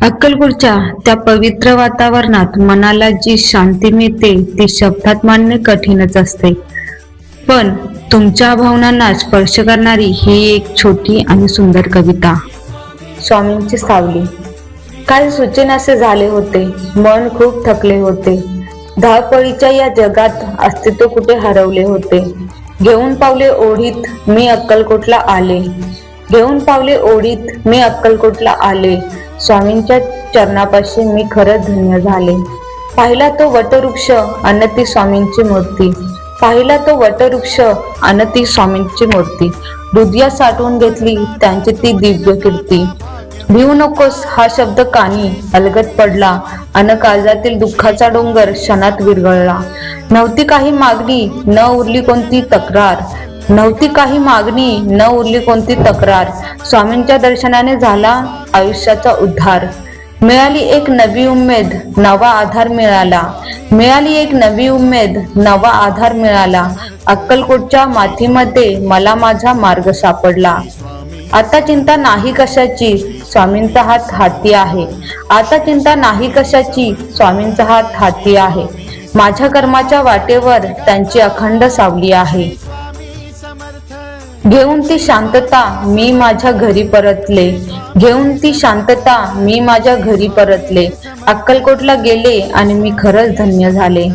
अक्कलकोटच्या त्या पवित्र वातावरणात मनाला जी शांती मिळते ती शब्दात मांडणे कठीणच असते. पण तुमच्या भावनांना स्पर्श करणारी ही एक छोटी आणि सुंदर कविता. स्वामींची सावली. काही सुचेनासे झाले होते, मन खूप थकले होते. धावपळीच्या या जगात अस्तित्व कुठे हरवले होते. घेऊन पावले ओढीत मी अक्कलकोटला आले. घेऊन पावले ओढीत मी अक्कलकोटला आले. स्वामींच्या चरणापाशी मी खरंच धन्य झाले. पाहिला तो वटवृक्ष अन ती स्वामींची मूर्ती. पाहिला तो वटवृक्ष अन ती स्वामींची मूर्ती. हृदयात साठवून घेतली त्यांची ती दिव्य कीर्ती. भिवू नकोस हा शब्द कानी अलगद पडला अन काळजातील दुःखाचा डोंगर क्षणात विरघळला. नव्हती काही मागणी न उरली कोणती तक्रार. नव्हती काही मागणी न उरली कोणती तक्रार. स्वामींच्या दर्शनाने झाला आयुष्याचा उद्धार. मिळाली एक नवी उमेद, नवा आधार मिळाला. मिळाली एक नवी उमेद, नवा आधार मिळाला. अक्कलकोटच्या मातीमध्ये मला माझा मार्ग सापडला. आता चिंता नाही कशाची, स्वामींचा हात हाती आहे. आता चिंता नाही कशाची, स्वामींचा हात हाती आहे. माझ्या कर्माच्या वाटेवर त्यांची अखंड सावली आहे. घेऊन ती शांतता मी माझ्या घरी परतले. घेऊन ती शांतता मी माझ्या घरी परतले. अक्कलकोटला गेले आणि मी खरंच धन्य झाले.